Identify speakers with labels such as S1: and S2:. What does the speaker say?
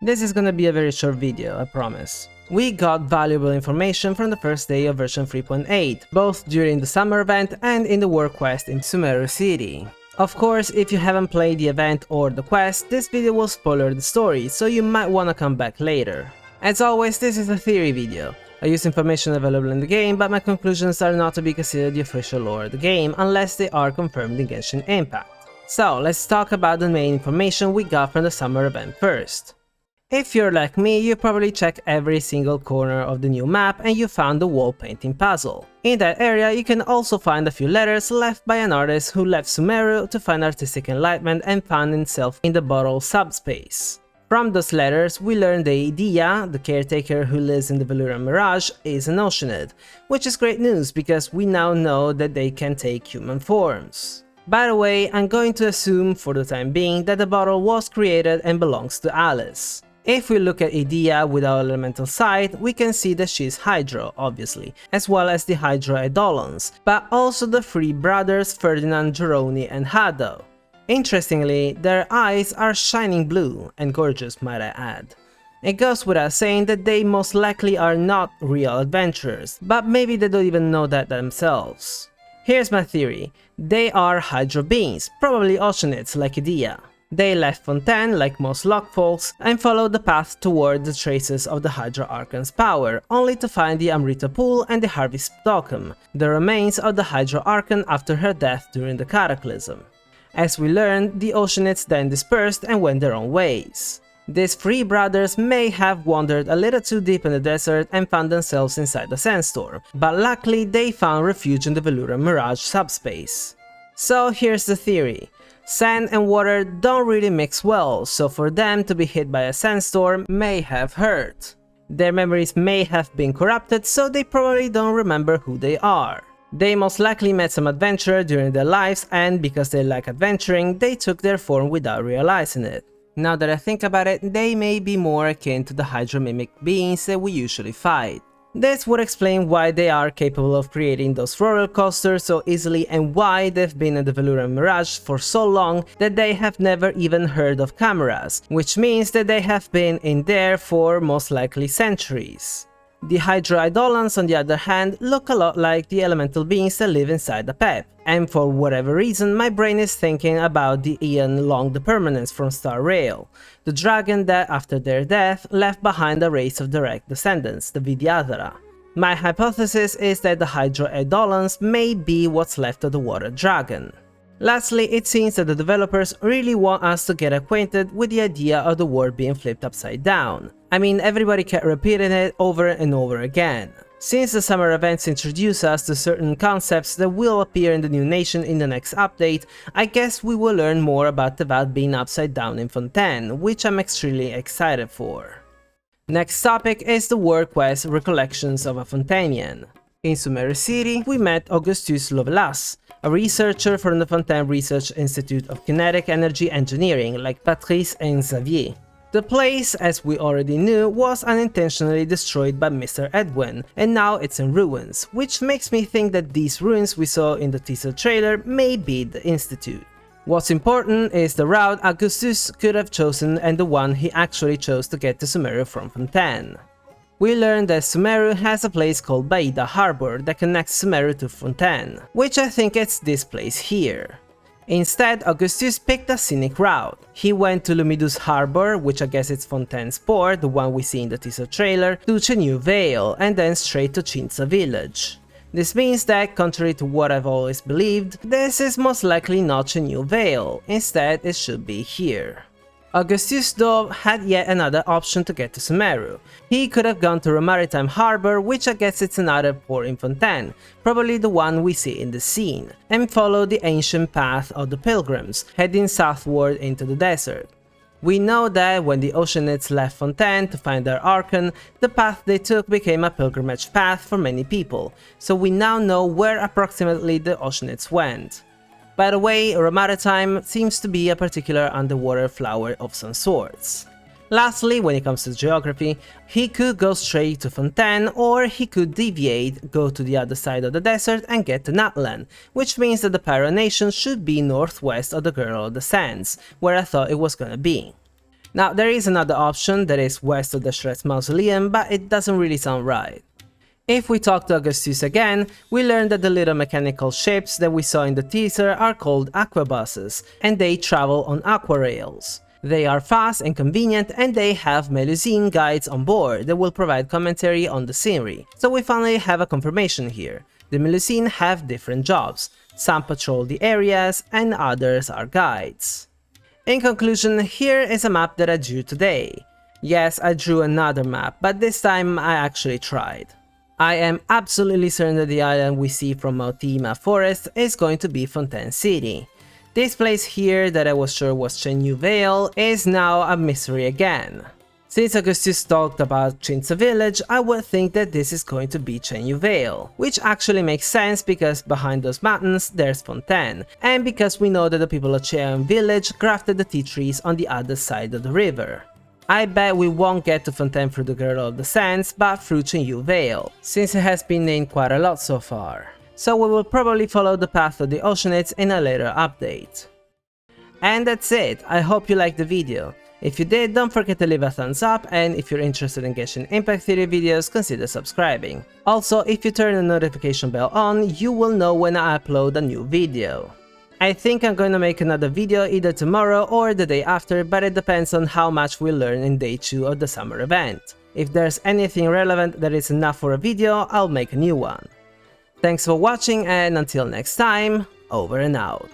S1: This is gonna be a very short video, I promise. We got valuable information from the first day of version 3.8, both during the summer event and in the world quest in Sumeru City. Of course, if you haven't played the event or the quest, this video will spoiler the story, so you might wanna come back later. As always, this is a theory video. I use information available in the game, but my conclusions are not to be considered the official lore of the game unless they are confirmed in Genshin Impact. So let's talk about the main information we got from the summer event first. If you're like me, you probably checked every single corner of the new map and you found the wall painting puzzle. In that area you can also find a few letters left by an artist who left Sumeru to find artistic enlightenment and found himself in the bottle subspace. From those letters we learn that Dia, the caretaker who lives in the Veluran Mirage, is an Oceanid, which is great news because we now know that they can take human forms. By the way, I'm going to assume for the time being that the bottle was created and belongs to Alice. If we look at Idea with our elemental sight, we can see that she's Hydro, obviously, as well as the Hydro Eidolons, but also the three brothers Ferdinand, Geroni and Hado. Interestingly, their eyes are shining blue, and gorgeous might I add. It goes without saying that they most likely are not real adventurers, but maybe they don't even know that themselves. Here's my theory: they are Hydro beings, probably Oceanids like Idea. They left Fontaine, like most Lock folks, and followed the path toward the traces of the Hydro Archon's power, only to find the Amrita Pool and the Harvest Stockham, the remains of the Hydro Archon after her death during the Cataclysm. As we learned, the Oceanids then dispersed and went their own ways. These three brothers may have wandered a little too deep in the desert and found themselves inside the sandstorm, but luckily they found refuge in the Veluran Mirage subspace. So here's the theory. Sand and water don't really mix well, so for them to be hit by a sandstorm may have hurt. Their memories may have been corrupted, so they probably don't remember who they are. They most likely met some adventurer during their lives, and because they like adventuring, they took their form without realizing it. Now that I think about it, they may be more akin to the hydromimic beings that we usually fight. This would explain why they are capable of creating those roller coasters so easily and why they've been in the Veluran Mirage for so long that they have never even heard of cameras, which means that they have been in there for most likely centuries. The Hydro Eidolons, on the other hand, look a lot like the elemental beings that live inside the Pep, and for whatever reason my brain is thinking about the Aeon-long the Permanence from Star Rail, the dragon that after their death left behind a race of direct descendants, the Vidyadhara. My hypothesis is that the Hydro Eidolons may be what's left of the water dragon. Lastly, it seems that the developers really want us to get acquainted with the idea of the world being flipped upside down. I mean, everybody kept repeating it over and over again. Since the summer events introduce us to certain concepts that will appear in the new nation in the next update, I guess we will learn more about the Vat being upside down in Fontaine, which I'm extremely excited for. Next topic is the world quest Recollections of a Fontainian. In Sumeru City, we met Augustus Lovelace, a researcher from the Fontaine Research Institute of Kinetic Energy Engineering like Patrice and Xavier. The place, as we already knew, was unintentionally destroyed by Mr. Edwin, and now it's in ruins, which makes me think that these ruins we saw in the teaser trailer may be the Institute. What's important is the route Augustus could have chosen and the one he actually chose to get to Sumeru from Fontaine. We learned that Sumeru has a place called Baida Harbor that connects Sumeru to Fontaine, which I think it's this place here. Instead, Augustus picked a scenic route. He went to Lumidus Harbor, which I guess it's Fontaine's port, the one we see in the teaser trailer, to Chenyu Vale, and then straight to Chinza village. This means that, contrary to what I've always believed, this is most likely not Chenyu Vale, instead it should be here. Augustus though had yet another option to get to Sumeru. He could have gone to Maritime Harbor, which I guess it's another port in Fontaine, probably the one we see in the scene, and follow the ancient path of the pilgrims, heading southward into the desert. We know that when the Oceanids left Fontaine to find their Archon, the path they took became a pilgrimage path for many people, so we now know where approximately the Oceanids went. By the way, Maritime seems to be a particular underwater flower of some sorts. Lastly, when it comes to geography, he could go straight to Fontaine, or he could deviate, go to the other side of the desert and get to Natlan, which means that the Pyro Nation should be northwest of the Girdle of the Sands, where I thought it was gonna be. Now there is another option that is west of the Shreds Mausoleum, but it doesn't really sound right. If we talk to Augustus again, we learn that the little mechanical ships that we saw in the teaser are called aquabuses, and they travel on aqua rails. They are fast and convenient, and they have Melusine guides on board that will provide commentary on the scenery. So we finally have a confirmation here. The Melusine have different jobs. Some patrol the areas, and others are guides. In conclusion, here is a map that I drew today. Yes, I drew another map, but this time I actually tried. I am absolutely certain that the island we see from Mautima Forest is going to be Fontaine City. This place here that I was sure was Chenyu Vale is now a mystery again. Since Augustus talked about Chinza village, I would think that this is going to be Chenyu Vale, which actually makes sense because behind those mountains there's Fontaine, and because we know that the people of Cheon village grafted the tea trees on the other side of the river. I bet we won't get to Fontaine through the Girdle of the Sands, but through Chenyu Vale, since it has been named quite a lot so far. So we will probably follow the path of the Oceanids in a later update. And that's it, I hope you liked the video. If you did, don't forget to leave a thumbs up, and if you're interested in Genshin Impact theory videos, consider subscribing. Also, if you turn the notification bell on, you will know when I upload a new video. I think I'm going to make another video either tomorrow or the day after, but it depends on how much we learn in day 2 of the summer event. If there's anything relevant that is enough for a video, I'll make a new one. Thanks for watching, and until next time, over and out.